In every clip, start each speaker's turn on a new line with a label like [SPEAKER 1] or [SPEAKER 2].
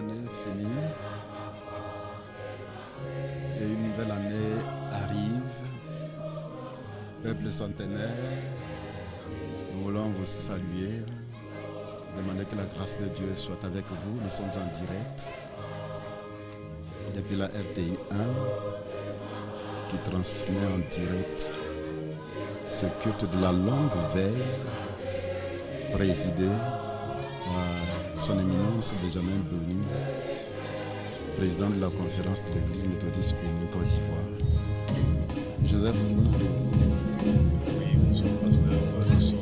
[SPEAKER 1] année finie et une nouvelle année arrive. Peuple centenaire, nous voulons vous saluer, demander que la grâce de Dieu soit avec vous. Nous sommes en direct depuis la RTI 1 qui transmet en direct ce culte de la longue veille présidé par son éminence Benjamin Boni, président de la conférence de l'Église méthodiste unie Côte d'Ivoire. Joseph.
[SPEAKER 2] Oui, bonsoir pasteur, nous sommes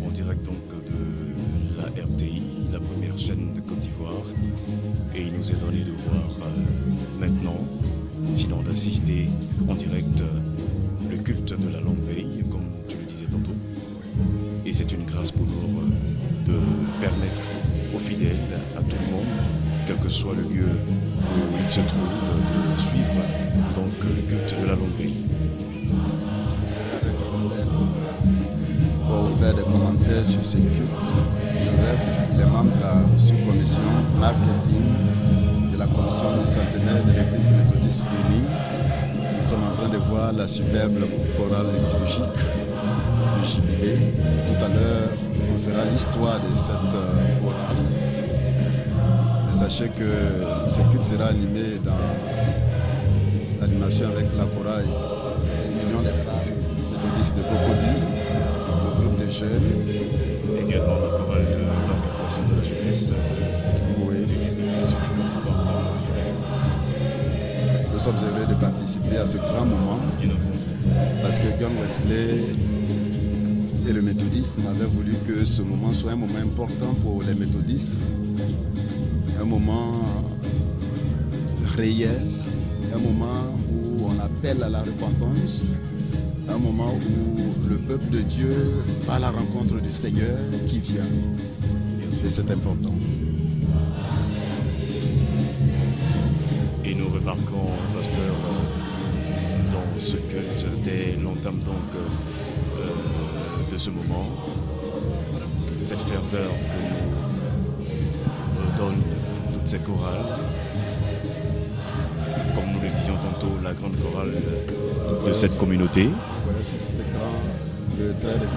[SPEAKER 2] en direct donc de la RTI, la première chaîne de Côte d'Ivoire, et il nous est donné de voir maintenant, sinon d'assister en direct le culte de la longue veille, comme tu le disais tantôt. Et c'est une grâce pour nous de permettre aux fidèles, à tout le monde, quel que soit le lieu où ils se trouvent, de suivre donc le culte de la longue veille.
[SPEAKER 1] Pour faire des commentaires sur ce culte, Joseph, il est membre de la sous-commission marketing de la commission du centenaire de l'Église méthodiste unie. Nous sommes en train de voir la superbe chorale liturgique du jubilé. Tout à l'heure, on fera l'histoire de cette chorale. Et sachez que ce culte sera animé dans l'animation avec la chorale Union des femmes méthodistes de Cocody, le groupe de jeunes.
[SPEAKER 2] Également la chorale de l'orientation de la jeunesse de l'Église méthodiste unie Côte d'Ivoire dans le jubilé.
[SPEAKER 1] Nous sommes heureux de participer à ce grand moment parce que John Wesley et le méthodisme avaient voulu que ce moment soit un moment important pour les méthodistes, un moment réel, un moment où on appelle à la repentance, un moment où le peuple de Dieu va à la rencontre du Seigneur qui vient. Et c'est important.
[SPEAKER 2] Et nous remarquons, pasteur, dans ce culte, dès l'entame donc de ce moment, cette ferveur que nous donnent toutes ces chorales, comme nous le disions tantôt, la grande chorale de cette communauté.
[SPEAKER 1] Voilà, sur cet écran, le trait de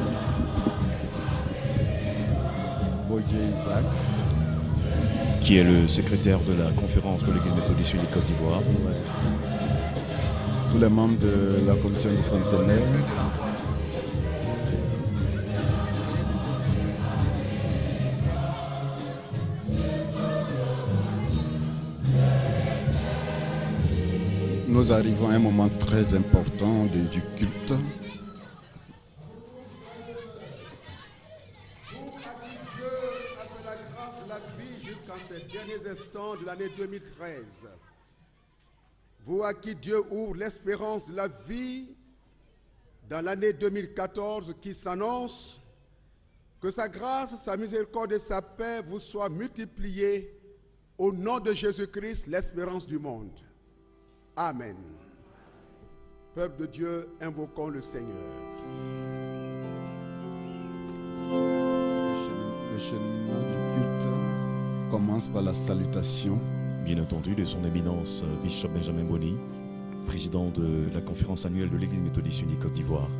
[SPEAKER 1] Boye Isaac,
[SPEAKER 2] qui est le secrétaire de la conférence de l'Église méthodiste unie Côte d'Ivoire.
[SPEAKER 1] Tous les membres de la commission du centenaire. Nous arrivons à un moment très important du culte.
[SPEAKER 3] Instants de l'année 2013. Vous à qui Dieu ouvre l'espérance de la vie dans l'année 2014 qui s'annonce, que sa grâce, sa miséricorde et sa paix vous soient multipliées au nom de Jésus-Christ, l'espérance du monde. Amen. Peuple de Dieu, invoquons le Seigneur.
[SPEAKER 1] Le cheminement du culte commence par la salutation.
[SPEAKER 2] Bien entendu, de son éminence Bishop Benjamin Boni, président de la conférence annuelle de l'Église méthodiste unie Côte d'Ivoire.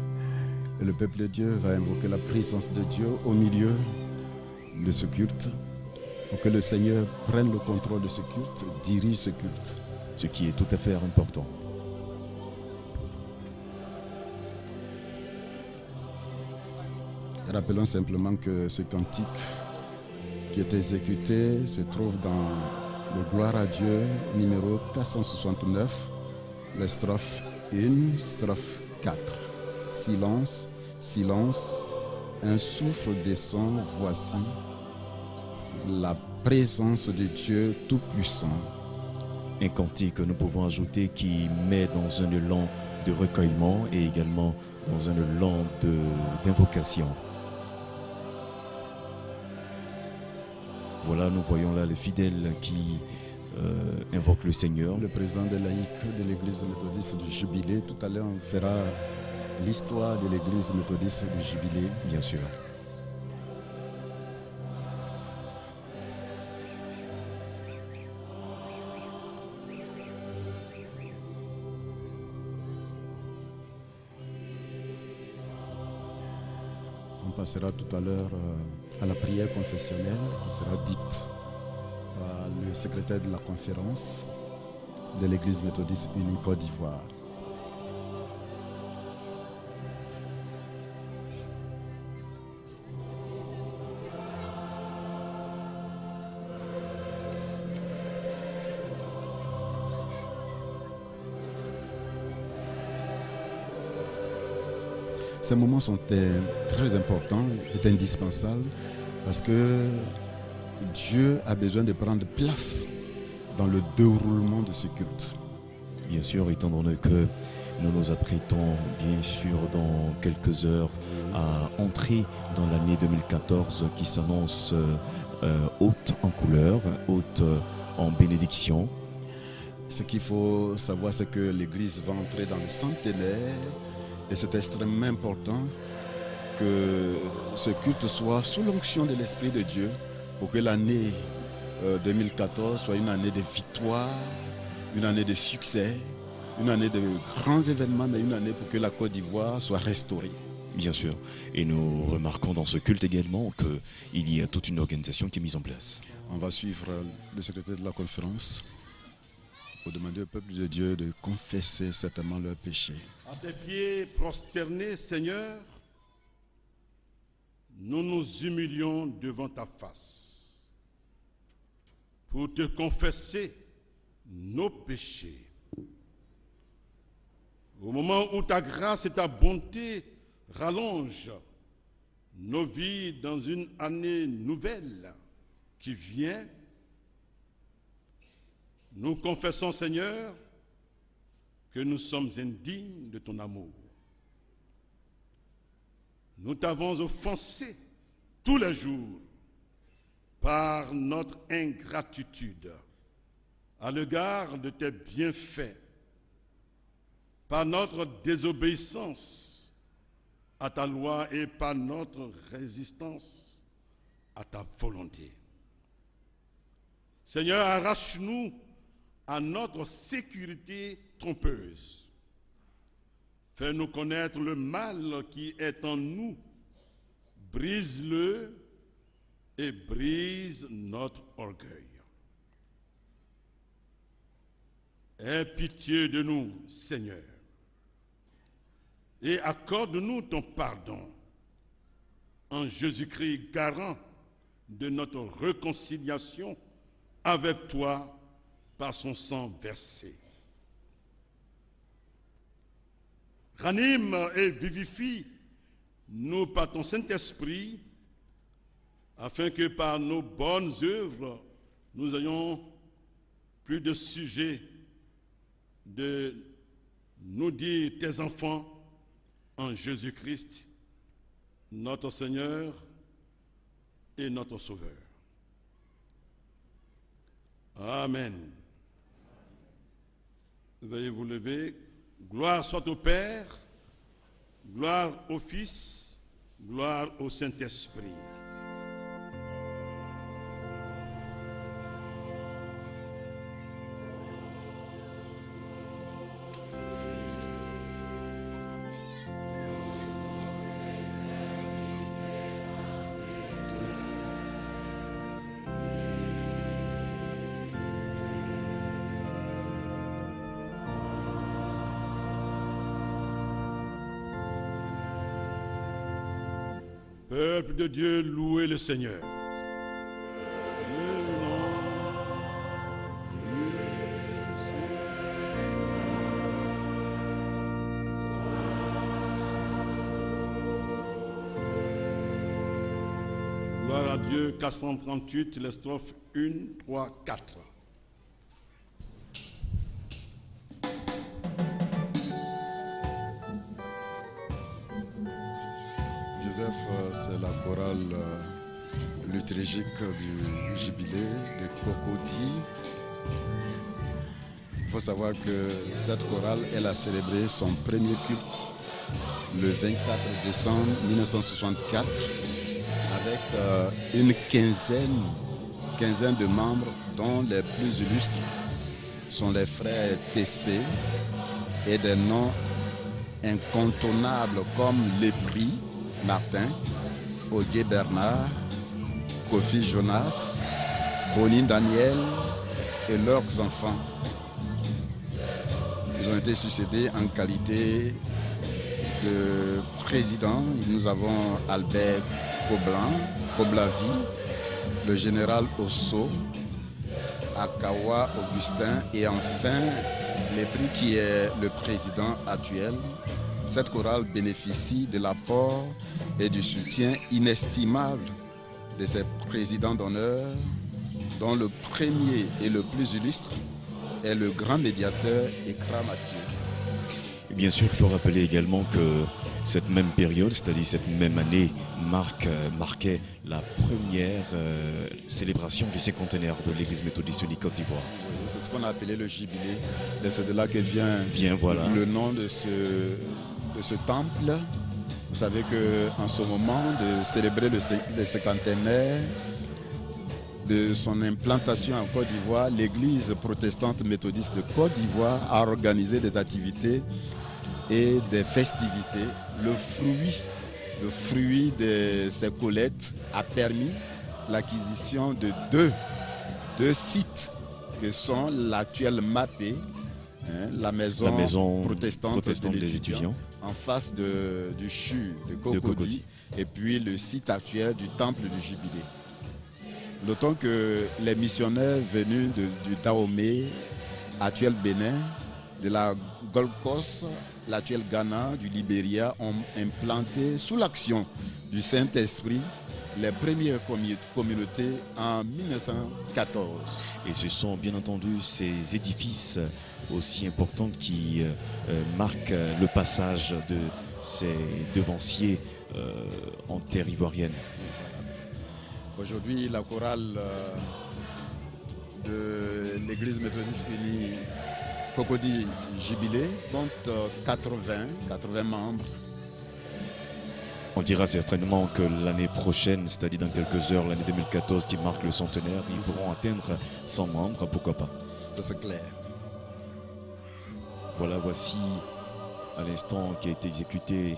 [SPEAKER 1] Et le peuple de Dieu va invoquer la présence de Dieu au milieu de ce culte pour que le Seigneur prenne le contrôle de ce culte, dirige ce culte.
[SPEAKER 2] Ce qui est tout à fait important.
[SPEAKER 1] Rappelons simplement que ce cantique qui est exécuté se trouve dans le Gloire à Dieu numéro 469, les strophes 1, strophe 4. Silence, silence, un souffle descend, voici la présence de Dieu Tout-Puissant.
[SPEAKER 2] Un cantique que nous pouvons ajouter qui met dans un élan de recueillement et également dans un élan d'invocation. Voilà, nous voyons là les fidèles qui invoquent le Seigneur.
[SPEAKER 1] Le président de laïque de l'église méthodiste du Jubilé, tout à l'heure on fera l'histoire de l'église méthodiste du Jubilé.
[SPEAKER 2] Bien sûr.
[SPEAKER 1] passera tout à l'heure à la prière confessionnelle qui sera dite par le secrétaire de la conférence de l'Église méthodiste unie Côte d'Ivoire. Ces moments sont très importants et indispensables parce que Dieu a besoin de prendre place dans le déroulement de ce culte.
[SPEAKER 2] Bien sûr, étant donné que nous nous apprêtons, bien sûr, dans quelques heures à entrer dans l'année 2014 qui s'annonce haute en couleur, haute en bénédiction.
[SPEAKER 1] Ce qu'il faut savoir, c'est que l'Église va entrer dans le centenaire et c'est extrêmement important que ce culte soit sous l'onction de l'Esprit de Dieu pour que l'année 2014 soit une année de victoire, une année de succès, une année de grands événements, mais une année pour que la Côte d'Ivoire soit restaurée.
[SPEAKER 2] Bien sûr. Et nous remarquons dans ce culte également qu'il y a toute une organisation qui est mise en place.
[SPEAKER 1] On va suivre le secrétaire de la conférence pour demander au peuple de Dieu de confesser certainement leurs péchés.
[SPEAKER 3] À tes pieds prosternés, Seigneur, nous nous humilions devant ta face pour te confesser nos péchés. Au moment où ta grâce et ta bonté rallongent nos vies dans une année nouvelle qui vient, nous confessons, Seigneur, que nous sommes indignes de ton amour. Nous t'avons offensé tous les jours par notre ingratitude à l'égard de tes bienfaits, par notre désobéissance à ta loi et par notre résistance à ta volonté. Seigneur, arrache-nous à notre sécurité trompeuse. Fais-nous connaître le mal qui est en nous. Brise-le et brise notre orgueil. Aie pitié de nous, Seigneur, et accorde-nous ton pardon en Jésus-Christ, garant de notre réconciliation avec toi par son sang versé. Ranime et vivifie-nous par ton Saint-Esprit, afin que par nos bonnes œuvres, nous ayons plus de sujet de nous dire tes enfants en Jésus-Christ, notre Seigneur et notre Sauveur. Amen. Veuillez vous lever. Gloire soit au Père, gloire au Fils, gloire au Saint-Esprit. Peuple de Dieu, louez le Seigneur. Le nom du Seigneur. Gloire à Dieu, 438, les strophes 1, 3, 4.
[SPEAKER 1] C'est la chorale liturgique du jubilé de Cocody. Il faut savoir que cette chorale, elle a célébré son premier culte le 24 décembre 1964 avec une quinzaine de membres dont les plus illustres sont les frères TC et des noms incontournables comme Lépris Martin, Ogué Bernard, Kofi Jonas, Bonin Daniel et leurs enfants. Ils ont été succédés en qualité de président. Nous avons Albert Koblavi, le général Osso, Akawa Augustin et enfin Lépris qui est le président actuel. Cette chorale bénéficie de l'apport et du soutien inestimable de ses présidents d'honneur, dont le premier et le plus illustre est le grand médiateur Ekra Mathieu.
[SPEAKER 2] Et bien sûr, il faut rappeler également que cette même période, c'est-à-dire cette même année, marquait la première célébration du cinquantenaire de l'Église méthodiste unie Côte d'Ivoire.
[SPEAKER 1] Oui, c'est ce qu'on a appelé le jubilé. Et c'est de là que vient
[SPEAKER 2] voilà.
[SPEAKER 1] le nom de ce temple. Vous savez qu'en ce moment de célébrer le cinquantenaire de son implantation en Côte d'Ivoire, l'Église protestante méthodiste de Côte d'Ivoire a organisé des activités et des festivités. Le fruit de ces collectes a permis l'acquisition de deux sites que sont l'actuelle MAPE, la maison protestante des étudiants, en face du CHU de Cocody, et puis le site actuel du Temple du Jubilé. Notons que les missionnaires venus du Dahomey, actuel Bénin, de la Gold Coast, l'actuel Ghana, du Libéria, ont implanté sous l'action du Saint-Esprit les premières communautés en 1914.
[SPEAKER 2] Et ce sont bien entendu ces édifices aussi importants qui marquent le passage de ces devanciers en terre ivoirienne.
[SPEAKER 1] Aujourd'hui, la chorale de l'Église méthodiste unie Cocody Jubilé compte 80 membres.
[SPEAKER 2] On dira certainement que l'année prochaine, c'est-à-dire dans quelques heures, l'année 2014 qui marque le centenaire, ils pourront atteindre 100 membres, pourquoi pas.
[SPEAKER 1] Ça c'est clair.
[SPEAKER 2] Voilà, voici à l'instant qui a été exécuté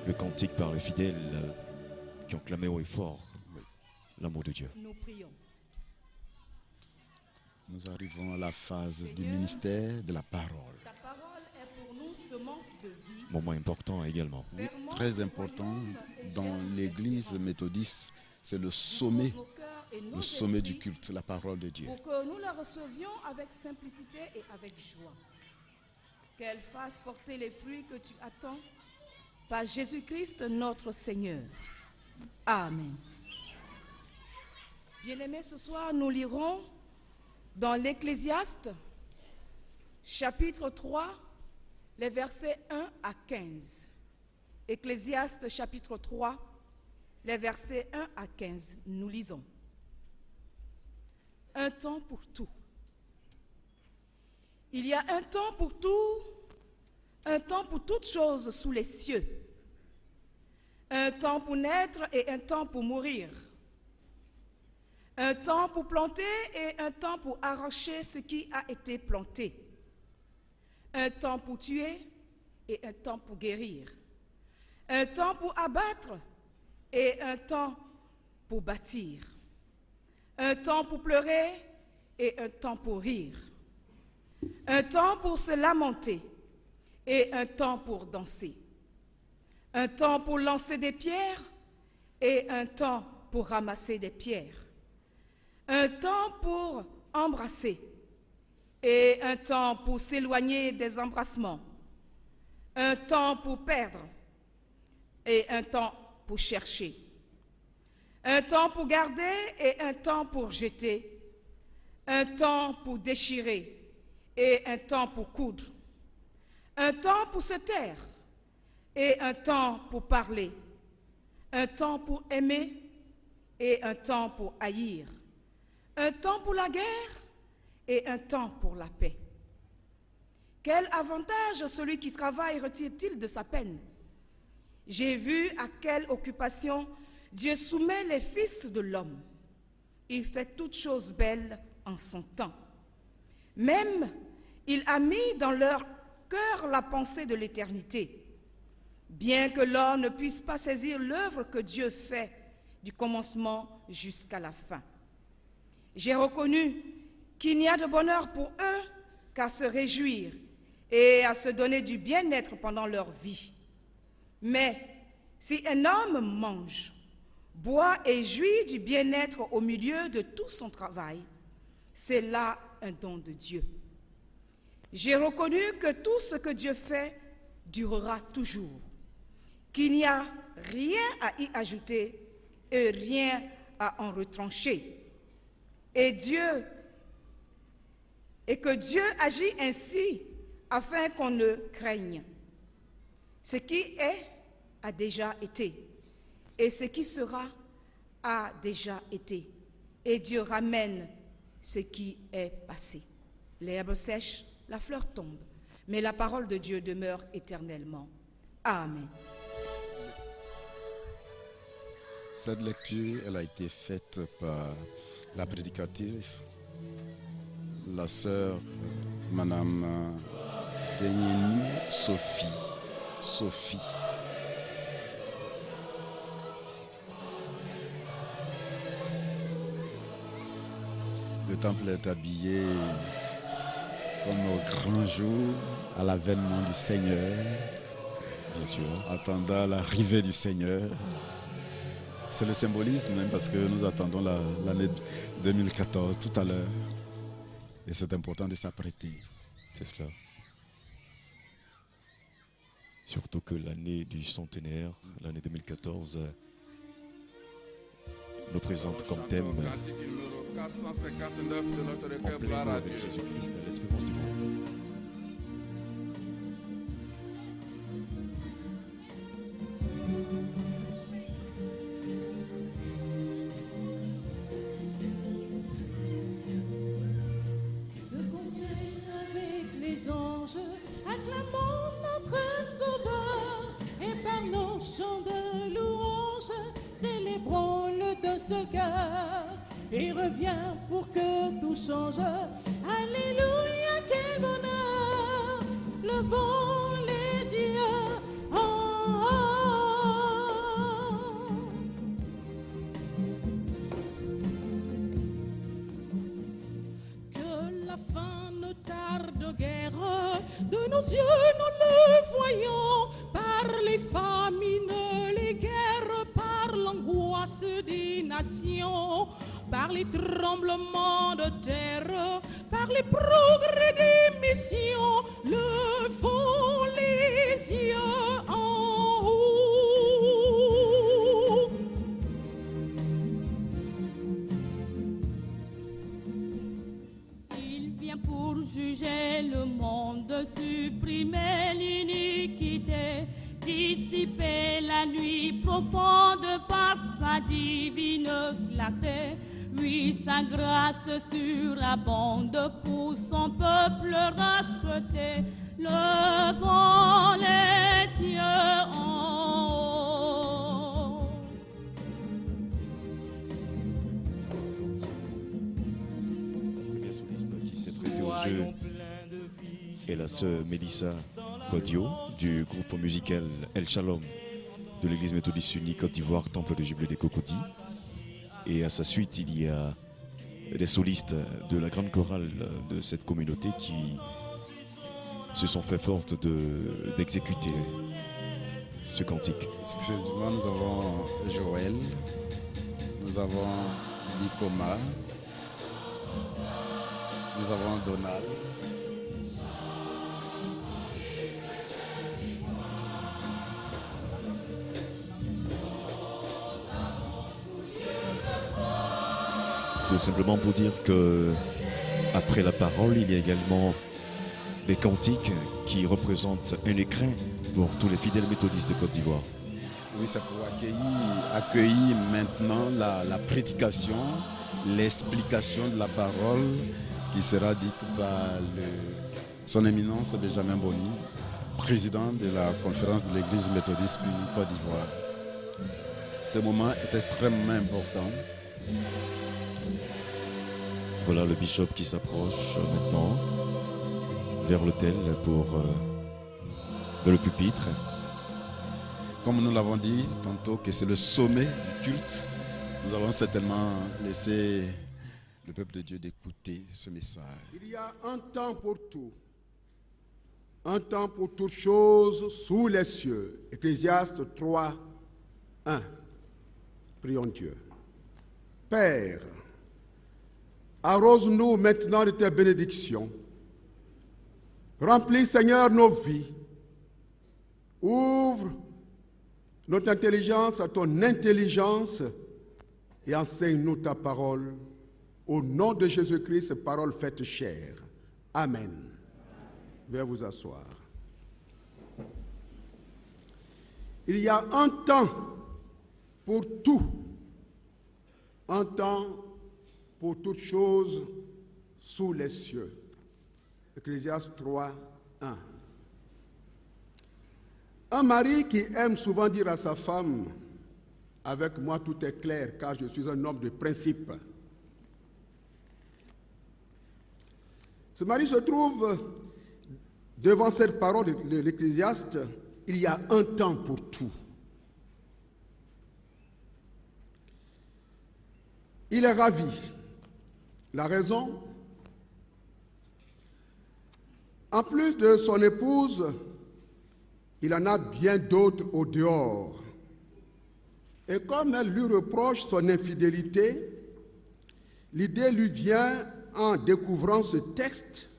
[SPEAKER 2] le cantique par les fidèles qui ont clamé haut et fort l'amour de Dieu.
[SPEAKER 4] Nous prions.
[SPEAKER 1] Nous arrivons à la phase du ministère de la parole.
[SPEAKER 4] Ta parole est pour nous semence de vie.
[SPEAKER 2] Moment important également.
[SPEAKER 1] Oui, très important dans l'église méthodiste, c'est le sommet du culte, la parole de Dieu.
[SPEAKER 4] Pour que nous la recevions avec simplicité et avec joie. Qu'elle fasse porter les fruits que tu attends par Jésus-Christ notre Seigneur. Amen. Bien-aimés, ce soir nous lirons dans l'Ecclésiaste, chapitre 3, les versets 1 à 15. Ecclésiaste, chapitre 3, les versets 1 à 15. Nous lisons. Un temps pour tout. Il y a un temps pour tout, un temps pour toutes choses sous les cieux. Un temps pour naître et un temps pour mourir. Un temps pour planter et un temps pour arracher ce qui a été planté. Un temps pour tuer et un temps pour guérir. Un temps pour abattre et un temps pour bâtir. Un temps pour pleurer et un temps pour rire. Un temps pour se lamenter et un temps pour danser. Un temps pour lancer des pierres et un temps pour ramasser des pierres. Un temps pour embrasser et un temps pour s'éloigner des embrassements. Un temps pour perdre et un temps pour chercher. Un temps pour garder et un temps pour jeter. Un temps pour déchirer et un temps pour coudre. Un temps pour se taire et un temps pour parler. Un temps pour aimer et un temps pour haïr. Un temps pour la guerre et un temps pour la paix. Quel avantage celui qui travaille retire-t-il de sa peine? J'ai vu à quelle occupation Dieu soumet les fils de l'homme. Il fait toutes choses belles en son temps. Même, il a mis dans leur cœur la pensée de l'éternité. bien que l'homme ne puisse pas saisir l'œuvre que Dieu fait du commencement jusqu'à la fin. J'ai reconnu qu'il n'y a de bonheur pour eux qu'à se réjouir et à se donner du bien-être pendant leur vie. Mais si un homme mange, boit et jouit du bien-être au milieu de tout son travail, c'est là un don de Dieu. J'ai reconnu que tout ce que Dieu fait durera toujours, qu'il n'y a rien à y ajouter et rien à en retrancher. Et que Dieu agit ainsi afin qu'on ne craigne. Ce qui est a déjà été, et ce qui sera a déjà été. Et Dieu ramène ce qui est passé. L'herbe sèche, la fleur tombe, mais la parole de Dieu demeure éternellement. Amen.
[SPEAKER 1] Cette lecture, elle a été faite par la prédicatrice, la sœur Madame Denyenu Sophie. Le temple est habillé comme au grand jour, à l'avènement du Seigneur,
[SPEAKER 2] Bien sûr.
[SPEAKER 1] attendant l'arrivée du Seigneur. C'est le symbolisme, même parce que nous attendons l'année 2014 tout à l'heure. Et c'est important de s'apprêter.
[SPEAKER 2] C'est cela. Surtout que l'année du centenaire, l'année 2014, nous présente comme thème
[SPEAKER 3] Cantique numéro 459 de notre
[SPEAKER 2] en
[SPEAKER 3] recueil
[SPEAKER 2] plein
[SPEAKER 3] Gloire à
[SPEAKER 2] avec
[SPEAKER 3] Dieu.
[SPEAKER 2] Jésus-Christ, l'espérance du monde.
[SPEAKER 5] De combien avec les anges acclamons notre Sauveur et par nos chants de louange célébrons-le d'un seul cœur. Il revient pour que tout change. Alléluia, quel bonheur! Levons les yeux en haut. Que la fin ne tarde guère, de nos yeux nous le voyons, par les famines, les guerres, par l'angoisse des nations, par les tremblements de terre, par les progrès des missions, levons les yeux en haut. Il vient pour juger le monde, supprimer l'iniquité, dissiper la nuit profonde par sa divine clarté. Oui, sa grâce surabonde pour son peuple racheté. Levons les yeux en haut.
[SPEAKER 2] Première soliste qui s'est prêtée au jeu est la sœur Mélissa Kodio du groupe musical El Shalom de l'église méthodiste unie Côte d'Ivoire, temple de Jubilé des Cocody. Et à sa suite, il y a des solistes de la grande chorale de cette communauté qui se sont fait forte d'exécuter ce cantique.
[SPEAKER 1] Successivement, nous avons Joël, nous avons Nikoma, nous avons Donald.
[SPEAKER 2] Tout simplement pour dire que après la parole, il y a également les cantiques qui représentent un écrin pour tous les fidèles méthodistes de Côte d'Ivoire.
[SPEAKER 1] Oui, c'est pour accueillir maintenant la prédication, l'explication de la parole qui sera dite par son éminence Benjamin Boni, président de la conférence de l'église méthodiste unie Côte d'Ivoire. Ce moment est extrêmement important.
[SPEAKER 2] Voilà le bishop qui s'approche maintenant vers l'autel pour vers le pupitre.
[SPEAKER 1] Comme nous l'avons dit tantôt que c'est le sommet du culte, nous allons certainement laisser le peuple de Dieu d'écouter ce message.
[SPEAKER 3] Il y a un temps pour tout, un temps pour toutes choses sous les cieux. Ecclésiaste 3, 1. Prions Dieu. Père, arrose-nous maintenant de tes bénédictions. Remplis, Seigneur, nos vies. Ouvre notre intelligence à ton intelligence et enseigne-nous ta parole. Au nom de Jésus-Christ, parole faite chair. Amen. Veuillez vous asseoir. Il y a un temps pour tout, un temps pour toutes choses sous les cieux. Ecclésiaste 3, 1. Un mari qui aime souvent dire à sa femme, avec moi tout est clair car je suis un homme de principe. Ce mari se trouve devant cette parole de l'Ecclésiaste, il y a un temps pour tout. Il est ravi. La raison, en plus de son épouse, il en a bien d'autres au dehors. Et comme elle lui reproche son infidélité, l'idée lui vient en découvrant ce texte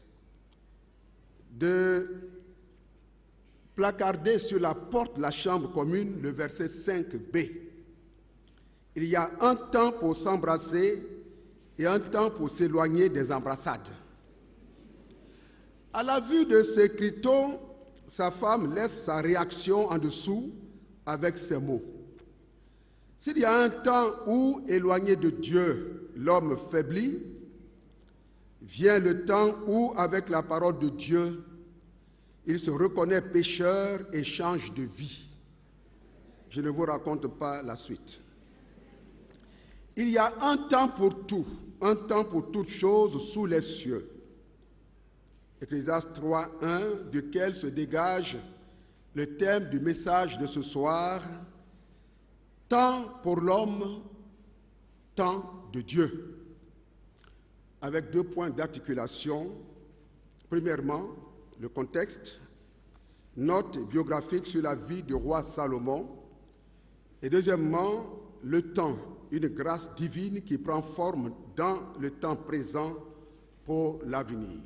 [SPEAKER 3] de placarder sur la porte de la chambre commune le verset 5b. Il y a un temps pour s'embrasser et un temps pour s'éloigner des embrassades. À la vue de ces écriteaux, sa femme laisse sa réaction en dessous avec ces mots. S'il y a un temps où, éloigné de Dieu, l'homme faiblit, vient le temps où, avec la parole de Dieu, il se reconnaît pécheur et change de vie. Je ne vous raconte pas la suite. Il y a un temps pour tout, un temps pour toutes choses sous les cieux. Ecclésiaste 3, 1, duquel se dégage le thème du message de ce soir, temps pour l'homme, temps de Dieu. Avec 2 points d'articulation. Premièrement, le contexte, note biographique sur la vie du roi Salomon. Et deuxièmement, le temps, une grâce divine qui prend forme dans le temps présent pour l'avenir.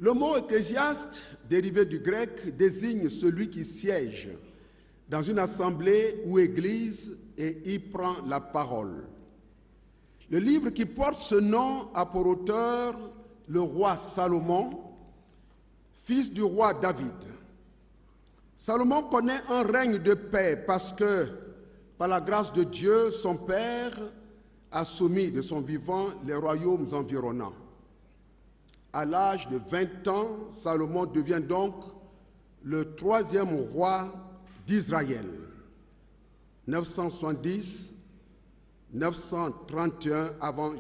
[SPEAKER 3] Le mot ecclésiaste, dérivé du grec, désigne celui qui siège dans une assemblée ou église et y prend la parole. Le livre qui porte ce nom a pour auteur le roi Salomon, fils du roi David. Salomon connaît un règne de paix parce que, par la grâce de Dieu, son père a soumis de son vivant les royaumes environnants. À l'âge de 20 ans, Salomon devient donc le 3e roi d'Israël. 970-931 avant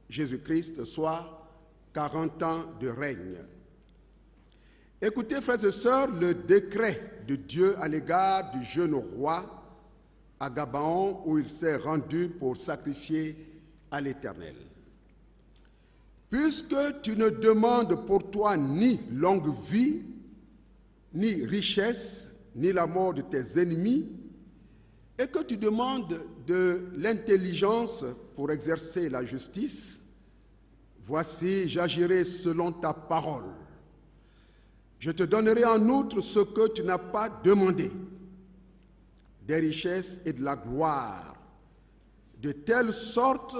[SPEAKER 3] Jésus-Christ, soit 40 ans de règne. Écoutez, frères et sœurs, le décret de Dieu à l'égard du jeune roi à Gabaon, où il s'est rendu pour sacrifier à l'Éternel. Puisque tu ne demandes pour toi ni longue vie, ni richesse, ni la mort de tes ennemis, et que tu demandes de l'intelligence pour exercer la justice, voici, j'agirai selon ta parole. Je te donnerai en outre ce que tu n'as pas demandé, des richesses et de la gloire, de telle sorte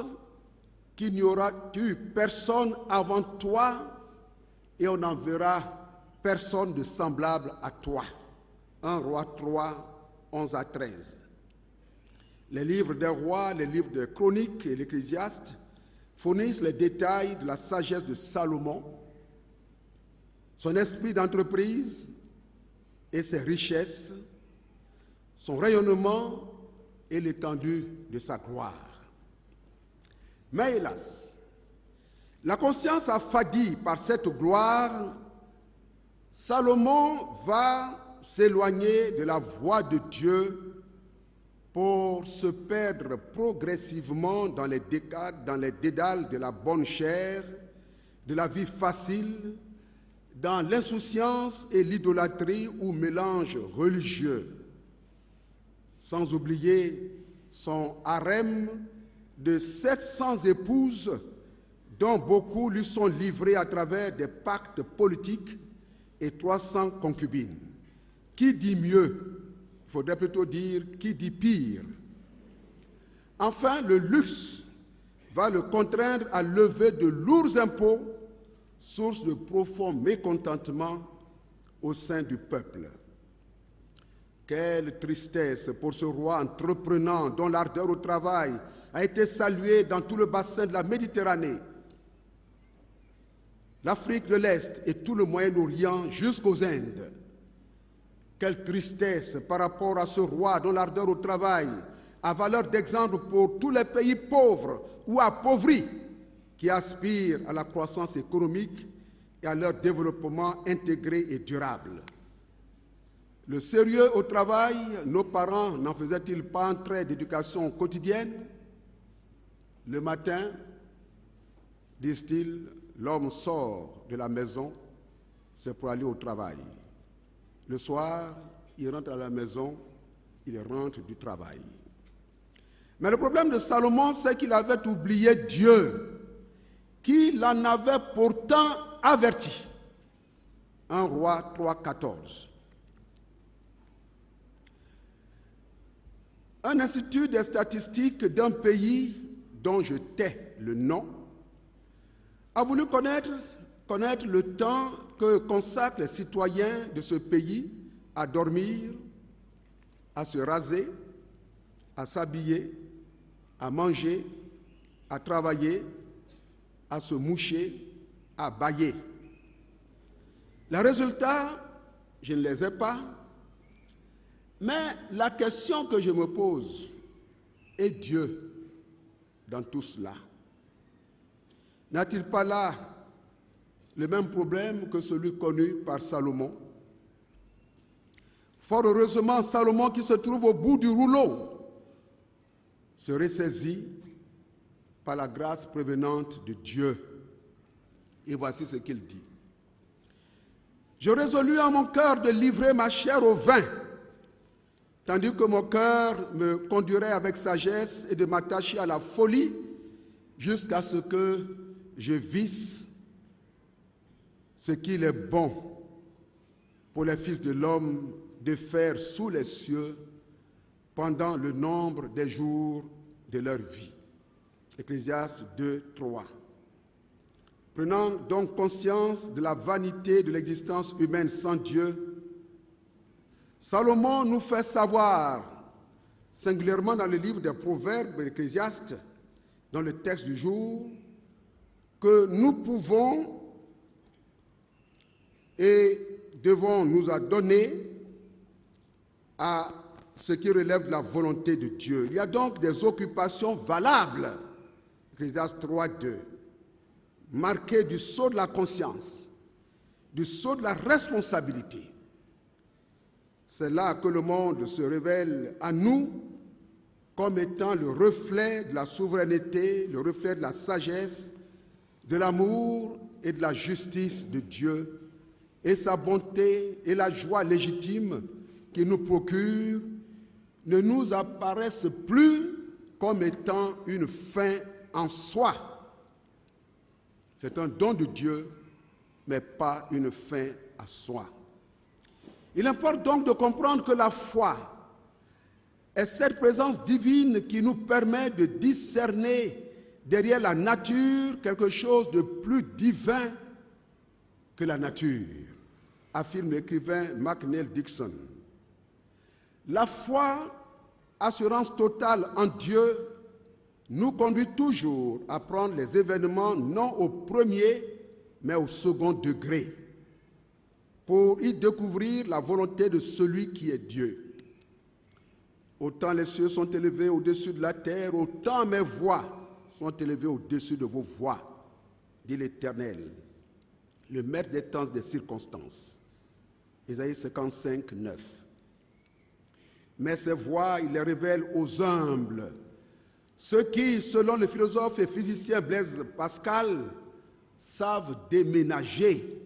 [SPEAKER 3] qu'il n'y aura eu personne avant toi et on n'en verra personne de semblable à toi. 1 Roi 3, 11 à 13. Les livres des rois, les livres de Chroniques et l'Ecclésiaste fournissent les détails de la sagesse de Salomon, son esprit d'entreprise et ses richesses, son rayonnement et l'étendue de sa gloire. Mais hélas, la conscience affadie par cette gloire Salomon va s'éloigner de la voie de Dieu pour se perdre progressivement dans les dédales de la bonne chair, de la vie facile, dans l'insouciance et l'idolâtrie ou mélange religieux, sans oublier son harem de 700 épouses dont beaucoup lui sont livrées à travers des pactes politiques et 300 concubines. Qui dit mieux? Il faudrait plutôt dire qui dit pire. Enfin, le luxe va le contraindre à lever de lourds impôts, source de profond mécontentement au sein du peuple. Quelle tristesse pour ce roi entreprenant dont l'ardeur au travail a été saluée dans tout le bassin de la Méditerranée, l'Afrique de l'Est et tout le Moyen-Orient jusqu'aux Indes. Quelle tristesse par rapport à ce roi dont l'ardeur au travail a valeur d'exemple pour tous les pays pauvres ou appauvris qui aspirent à la croissance économique et à leur développement intégré et durable. Le sérieux au travail, nos parents n'en faisaient-ils pas un trait d'éducation quotidienne? Le matin, disent-ils, l'homme sort de la maison, c'est pour aller au travail. Le soir, il rentre à la maison, il rentre du travail. Mais le problème de Salomon, c'est qu'il avait oublié Dieu, qui l'en avait pourtant averti. 1 Roi 3,14. Un institut des statistiques d'un pays dont je tais le nom a voulu connaître le temps que consacrent les citoyens de ce pays à dormir, à se raser, à s'habiller, à manger, à travailler, à se moucher, à bâiller. Les résultats, je ne les ai pas, mais la question que je me pose est Dieu dans tout cela. N'a-t-il pas là le même problème que celui connu par Salomon? Fort heureusement, Salomon, qui se trouve au bout du rouleau, se ressaisit par la grâce prévenante de Dieu. Et voici ce qu'il dit. Je résolus en mon cœur de livrer ma chair au vin, tandis que mon cœur me conduirait avec sagesse et de m'attacher à la folie jusqu'à ce que je visse ce qu'il est bon pour les fils de l'homme de faire sous les cieux pendant le nombre des jours de leur vie. Ecclésiaste 2, 3. Prenant donc conscience de la vanité de l'existence humaine sans Dieu, Salomon nous fait savoir, singulièrement dans le livre des Proverbes de l'Ecclésiaste, dans le texte du jour, que nous pouvons et devons nous adonner à ce qui relève de la volonté de Dieu. Il y a donc des occupations valables, Ecclésiaste 3, 2, marquées du sceau de la conscience, du sceau de la responsabilité. C'est là que le monde se révèle à nous comme étant le reflet de la souveraineté, le reflet de la sagesse, de l'amour et de la justice de Dieu, et sa bonté et la joie légitime qu'il nous procure ne nous apparaissent plus comme étant une fin en soi. C'est un don de Dieu, mais pas une fin à soi. Il importe donc de comprendre que la foi est cette présence divine qui nous permet de discerner derrière la nature quelque chose de plus divin que la nature, affirme l'écrivain McNeill Dixon. La foi, assurance totale en Dieu, nous conduit toujours à prendre les événements non au premier, mais au second degré, pour y découvrir la volonté de celui qui est Dieu. Autant les cieux sont élevés au-dessus de la terre, autant mes voix sont élevées au-dessus de vos voix, dit l'Éternel, le maître des temps et des circonstances. Isaïe 55, 9. Mais ses voies, il les révèle aux humbles. Ceux qui, selon le philosophe et physicien Blaise Pascal, savent déménager,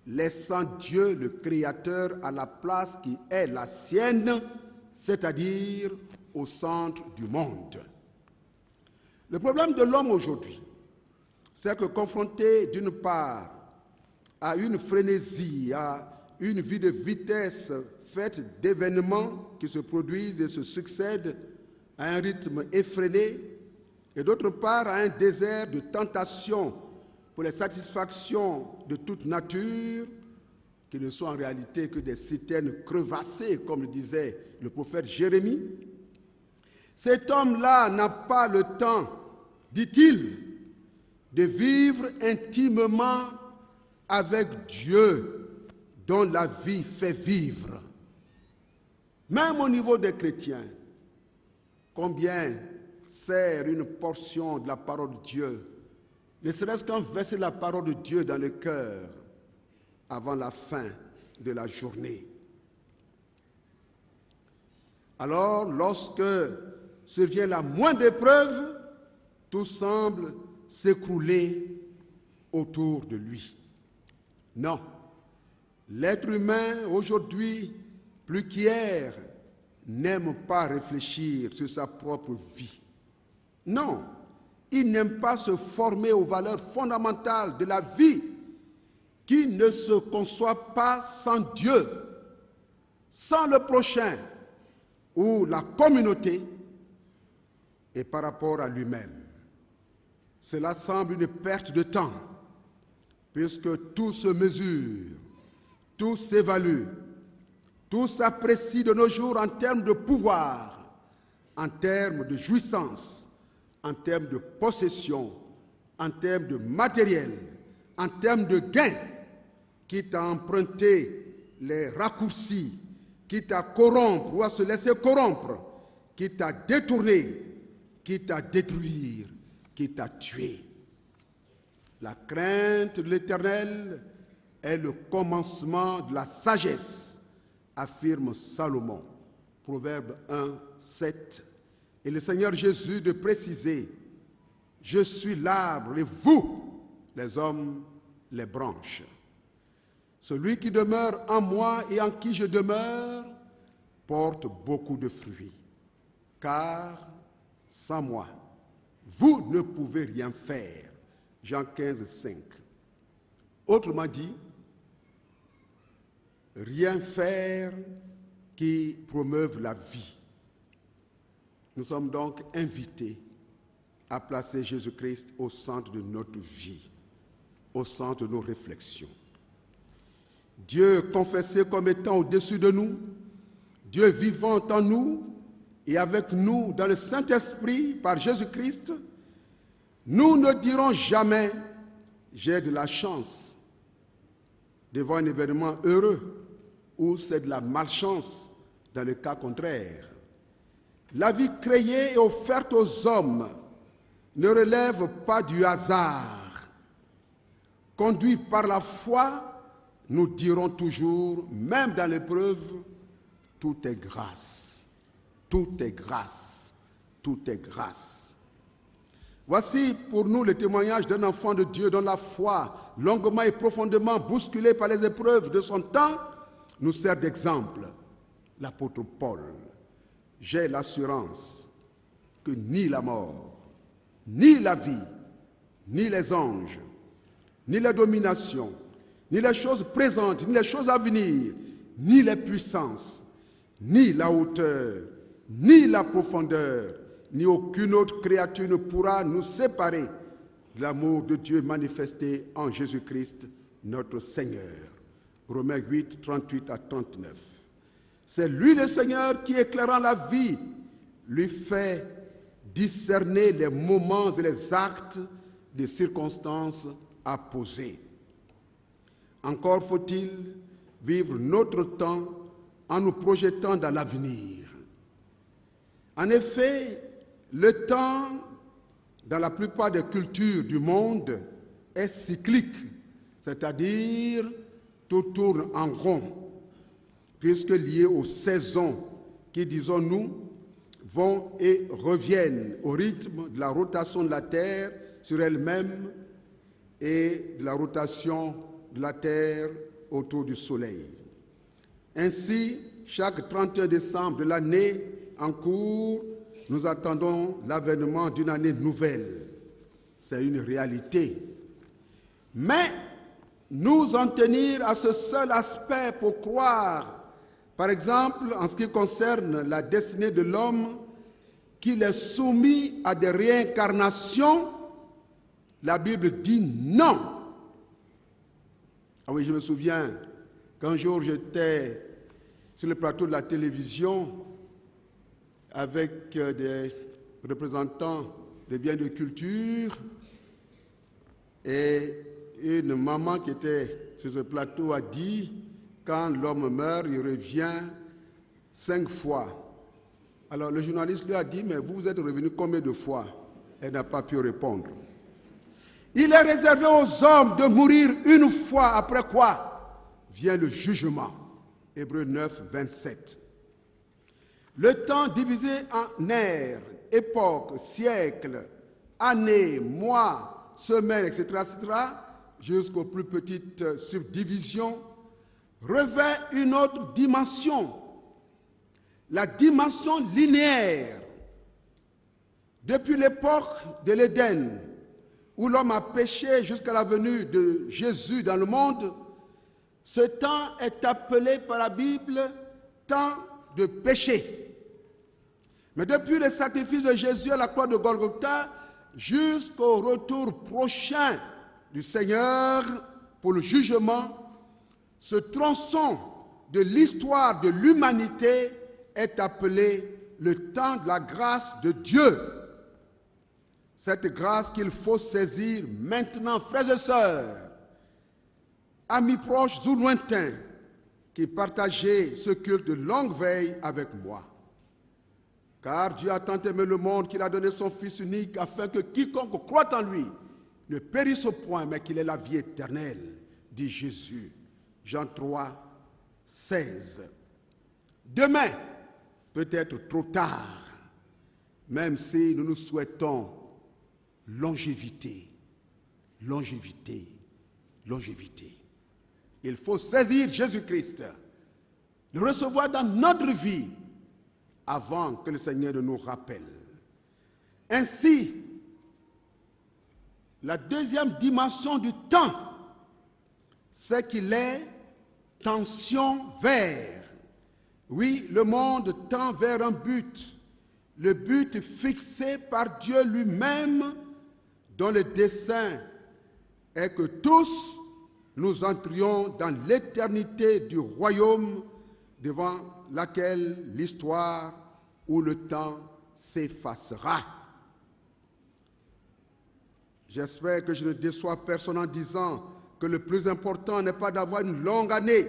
[SPEAKER 3] laissant Dieu le Créateur à la place qui est la sienne, c'est-à-dire au centre du monde. Le problème de l'homme aujourd'hui, c'est que confronté d'une part à une frénésie, à une vie de vitesse faite d'événements qui se produisent et se succèdent à un rythme effréné, et d'autre part à un désert de tentations pour les satisfactions de toute nature, qui ne sont en réalité que des citernes crevassées, comme le disait le prophète Jérémie, cet homme-là n'a pas le temps, dit-il, de vivre intimement avec Dieu, dont la vie fait vivre. Même au niveau des chrétiens, combien sert une portion de la parole de Dieu, ne serait-ce qu'en verser la parole de Dieu dans le cœur avant la fin de la journée. Alors, lorsque survient la moindre épreuve, tout semble s'écrouler autour de lui. Non, l'être humain aujourd'hui, plus qu'hier, n'aime pas réfléchir sur sa propre vie. Non, il n'aime pas se former aux valeurs fondamentales de la vie qui ne se conçoit pas sans Dieu, sans le prochain ou la communauté et par rapport à lui-même. Cela semble une perte de temps, puisque tout se mesure, tout s'évalue, tout s'apprécie de nos jours en termes de pouvoir, en termes de jouissance, en termes de possession, en termes de matériel, en termes de gain, quitte à emprunter les raccourcis, quitte à corrompre ou à se laisser corrompre, quitte à détourner, quitte à détruire, quitte à tuer. La crainte de l'Éternel est le commencement de la sagesse, affirme Salomon, Proverbe 1, 7. Et le Seigneur Jésus de préciser, « Je suis l'arbre et vous, les hommes, les branches. Celui qui demeure en moi et en qui je demeure porte beaucoup de fruits, car sans moi, vous ne pouvez rien faire. » Jean 15, 5. Autrement dit, rien faire qui promeuve la vie. Nous sommes donc invités à placer Jésus-Christ au centre de notre vie, au centre de nos réflexions. Dieu confessé comme étant au-dessus de nous, Dieu vivant en nous et avec nous dans le Saint-Esprit par Jésus-Christ, nous ne dirons jamais « j'ai de la chance » devant un événement heureux ou c'est de la malchance dans le cas contraire. La vie créée et offerte aux hommes ne relève pas du hasard. Conduits par la foi, nous dirons toujours, même dans l'épreuve, tout est grâce, tout est grâce, tout est grâce. Voici pour nous le témoignage d'un enfant de Dieu dont la foi, longuement et profondément bousculée par les épreuves de son temps, nous sert d'exemple. L'apôtre Paul. J'ai l'assurance que ni la mort, ni la vie, ni les anges, ni la domination, ni les choses présentes, ni les choses à venir, ni les puissances, ni la hauteur, ni la profondeur, ni aucune autre créature ne pourra nous séparer de l'amour de Dieu manifesté en Jésus-Christ, notre Seigneur. Romains 8, 38 à 39. C'est lui le Seigneur qui, éclairant la vie, lui fait discerner les moments et les actes des circonstances à poser. Encore faut-il vivre notre temps en nous projetant dans l'avenir. En effet, le temps, dans la plupart des cultures du monde, est cyclique, c'est-à-dire tout tourne en rond. puisque liés aux saisons qui, disons-nous, vont et reviennent au rythme de la rotation de la Terre sur elle-même et de la rotation de la Terre autour du Soleil. Ainsi, chaque 31 décembre de l'année en cours, nous attendons l'avènement d'une année nouvelle. C'est une réalité. Mais nous en tenir à ce seul aspect pour croire, par exemple, en ce qui concerne la destinée de l'homme, qu'il est soumis à des réincarnations, la Bible dit non. Ah oui, je me souviens qu'un jour j'étais sur le plateau de la télévision avec des représentants des biens de culture et une maman qui était sur ce plateau a dit « Quand l'homme meurt, il revient 5 fois ». Alors le journaliste lui a dit « Mais vous êtes revenu combien de fois ?» Elle n'a pas pu répondre. Il est réservé aux hommes de mourir une fois, après quoi vient le jugement. Hébreux 9, 27. Le temps divisé en ères, époques, siècles, années, mois, semaines, etc., jusqu'aux plus petites subdivisions, revêt une autre dimension, la dimension linéaire. Depuis l'époque de l'Éden, où l'homme a péché jusqu'à la venue de Jésus dans le monde, ce temps est appelé par la Bible temps de péché. Mais depuis le sacrifice de Jésus à la croix de Golgotha jusqu'au retour prochain du Seigneur pour le jugement, ce tronçon de l'histoire de l'humanité est appelé le temps de la grâce de Dieu. Cette grâce qu'il faut saisir maintenant, frères et sœurs, amis proches ou lointains, qui partagez ce culte de longue veille avec moi. Car Dieu a tant aimé le monde qu'il a donné son Fils unique afin que quiconque croit en lui ne périsse point, mais qu'il ait la vie éternelle, dit Jésus. Jean 3, 16. Demain peut être trop tard, même si nous nous souhaitons longévité, longévité, longévité. Il faut saisir Jésus-Christ, le recevoir dans notre vie avant que le Seigneur ne nous rappelle. Ainsi, la deuxième dimension du temps, c'est qu'il est tension vers. Oui, le monde tend vers un but, le but fixé par Dieu lui-même, dont le dessein est que tous nous entrions dans l'éternité du royaume devant laquelle l'histoire ou le temps s'effacera. J'espère que je ne déçois personne en disant que le plus important n'est pas d'avoir une longue année,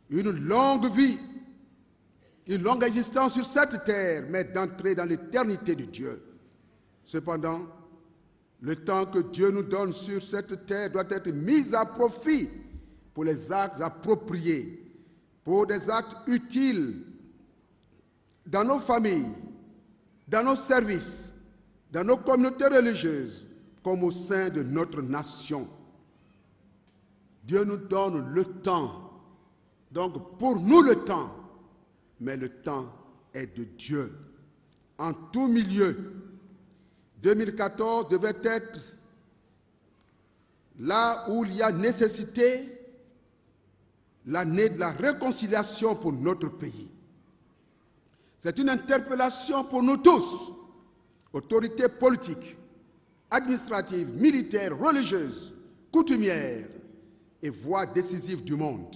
[SPEAKER 3] une longue vie, une longue existence sur cette terre, mais d'entrer dans l'éternité de Dieu. Cependant, le temps que Dieu nous donne sur cette terre doit être mis à profit pour les actes appropriés, pour des actes utiles dans nos familles, dans nos services, dans nos communautés religieuses, comme au sein de notre nation. Dieu nous donne le temps, donc pour nous le temps, mais le temps est de Dieu. En tout milieu, 2014 devait être là où il y a nécessité, l'année de la réconciliation pour notre pays. C'est une interpellation pour nous tous, autorités politiques, administratives, militaires, religieuses, coutumières et voix décisives du monde,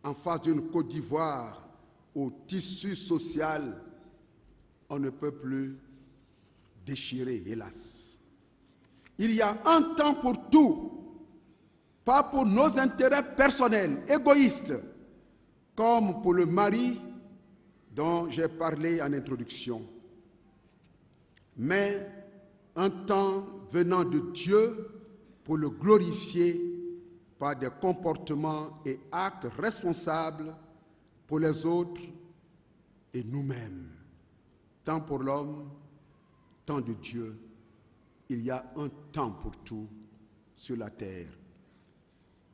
[SPEAKER 3] en face d'une Côte d'Ivoire au tissu social, on ne peut plus déchiré, hélas. Il y a un temps pour tout, pas pour nos intérêts personnels, égoïstes, comme pour le mari dont j'ai parlé en introduction, mais un temps venant de Dieu pour le glorifier par des comportements et actes responsables pour les autres et nous-mêmes. Tant pour l'homme, tant de Dieu. Il y a un temps pour tout sur la terre.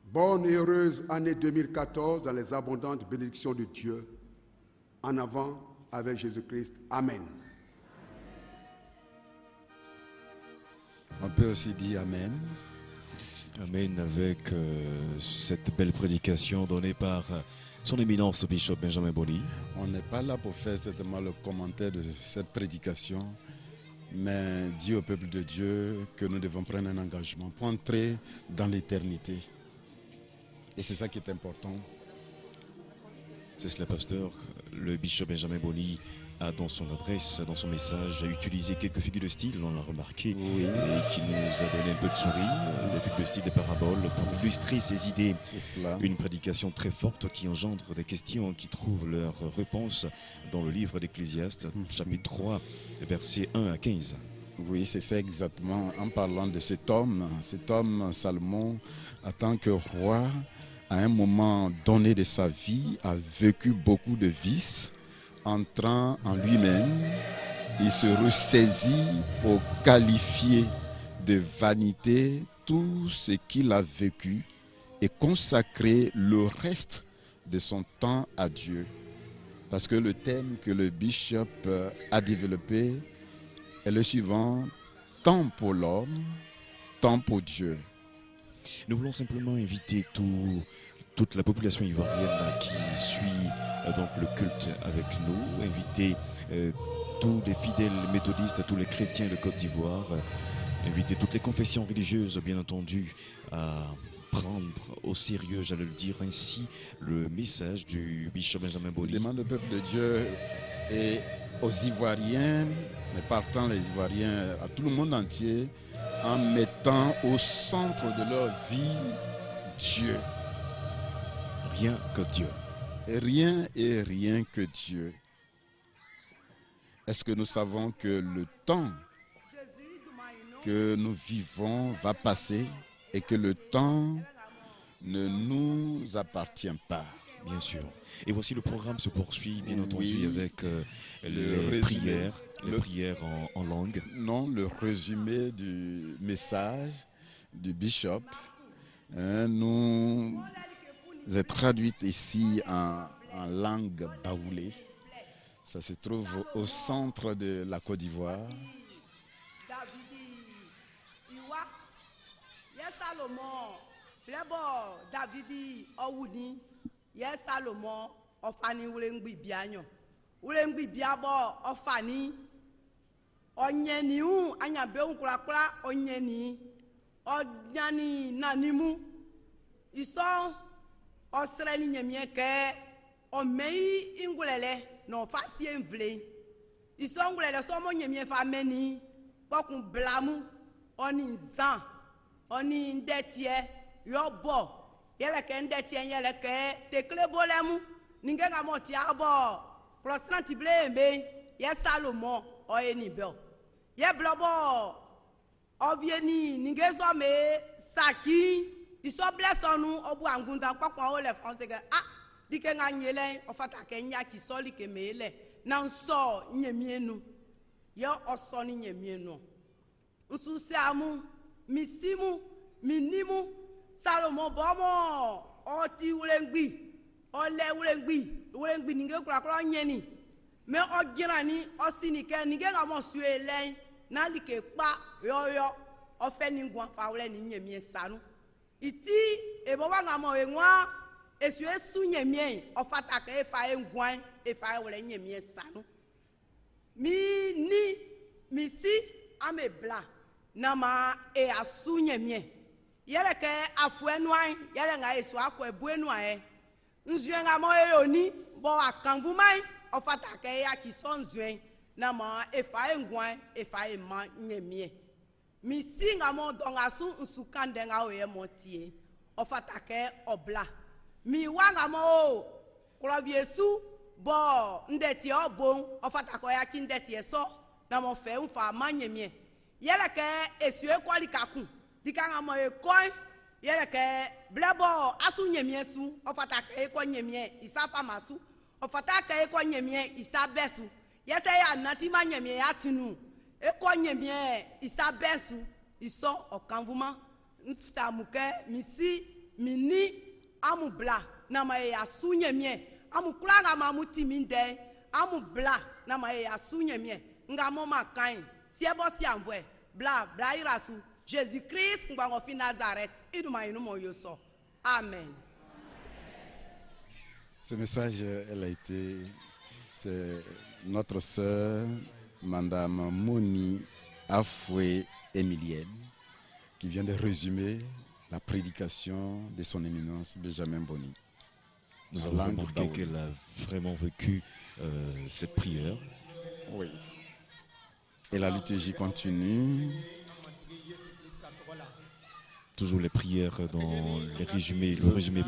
[SPEAKER 3] Bonne et heureuse année 2014 dans les abondantes bénédictions de Dieu. En avant avec Jésus-Christ. Amen.
[SPEAKER 1] On peut aussi dire Amen.
[SPEAKER 2] Amen avec cette belle prédication donnée par son éminence Bishop Benjamin Boni.
[SPEAKER 1] On n'est pas là pour faire certainement le commentaire de cette prédication, mais dire au peuple de Dieu que nous devons prendre un engagement pour entrer dans l'éternité. Et c'est ça qui est important.
[SPEAKER 2] C'est cela, pasteur. Le Bishop Benjamin Boni a dans son adresse, dans son message, a utilisé quelques figures de style, on l'a remarqué,
[SPEAKER 1] Oui.
[SPEAKER 2] et qui nous a donné un peu de sourire, des figures de style, des paraboles, pour illustrer ses idées.
[SPEAKER 1] C'est cela.
[SPEAKER 2] Une prédication très forte qui engendre des questions qui trouvent leur réponse dans le livre d'Ecclésiaste, chapitre 3, versets 1 à 15.
[SPEAKER 1] Oui, c'est ça exactement. En parlant de cet homme Salomon, en tant que roi, à un moment donné de sa vie, a vécu beaucoup de vices. Entrant en lui-même, il se ressaisit pour qualifier de vanité tout ce qu'il a vécu et consacrer le reste de son temps à Dieu. Parce que le thème que le bishop a développé est le suivant: temps pour l'homme, temps pour Dieu.
[SPEAKER 2] Nous voulons simplement inviter toute la population ivoirienne qui suit donc le culte avec nous, inviter tous les fidèles méthodistes, tous les chrétiens de Côte d'Ivoire, inviter toutes les confessions religieuses, bien entendu, à prendre au sérieux, j'allais le dire ainsi, le message du Bishop Benjamin Boni.
[SPEAKER 1] Je demande au peuple de Dieu et aux Ivoiriens, mais partant les Ivoiriens, à tout le monde entier, en mettant au centre de leur vie Dieu.
[SPEAKER 2] Rien que Dieu.
[SPEAKER 1] Rien et rien que Dieu. Est-ce que nous savons que le temps que nous vivons va passer et que le temps ne nous appartient pas?
[SPEAKER 2] Bien sûr. Et voici le programme se poursuit, bien entendu,
[SPEAKER 1] Oui.
[SPEAKER 2] avec les
[SPEAKER 1] résumé.
[SPEAKER 2] prières en langue.
[SPEAKER 1] Non, le résumé du message du bishop nous est traduit ici en langue baoulée. Ça se trouve au centre de la Côte d'Ivoire.
[SPEAKER 6] Salomon ofani ulengbi bianyo ulengbi biabo ofani onyeni u anya be unkula onyeni onyani nanimu iso osreni nyemie ke omei ingulele no fasie mvle iso ngulele so mo nyemie fa meni bokun blamu oni zan oni ndetie yobo yele ke ndeti yele ke tekle bolemu ninge ga moti abo prostranti bleme ye Salomon o eni bel ye blobo ovieni ninge so me saki iso blessonu obu angunda papon o le français ke dike nga nyele o fata ke nya ki so li ke mele na nso nyemienu ye oso ni nyemienu nsu se amu misimu minimu Salomon bomo oti ulengbi ole ulengbi ninge kula nyeni me ogirani osinike ninge ga mo suele na like pa yoyo ofeni ngwan fa ule ni nyemie sanu iti e boba nga mo enwa esu esu nyemie ofata ka efa engwan efa ule nyemie sanu mi si amebla na ma e asu nyemie yele ke afuenwai yele nga esu akọ ebuenwai nzuen nga mo eyoni bo akanvumai ofata ke ya ki so nzuen na ma efa engwan efa ema nyemie mi singa mo donga su nsukande nga oye motie ofata ke obla mi wanga mo kroviesu bo ndeti obon ofata ko ya ki ndeti eso na mo fe unfa manyemie yele ke esu ekwali kakun dikanga mo ekoi yele ke blebo asu nyemie su ofata ke eko nyemie isafa masu ofata ka eko nyemie isabesu yese ya natima nyemie atinu eko nyemie isabesu iso okanvuma nsamuke misi mini amubla na ma ya sunyemie amukula na mamuti minde amubla na ma ya sunyemie ngamo makan siebo siamvwe bla bla irasu Jésus Christ ngbango fi Nazareth iduma inu mo yoso amen.
[SPEAKER 1] Ce message, c'est notre sœur, Madame Moni Afoué Emilienne, qui vient de résumer la prédication de son éminence Benjamin Boni.
[SPEAKER 2] Nous avons remarqué qu'elle a vraiment vécu cette prière.
[SPEAKER 1] Oui. Et la liturgie continue.
[SPEAKER 2] Toujours les prières dans les résumés, le résumé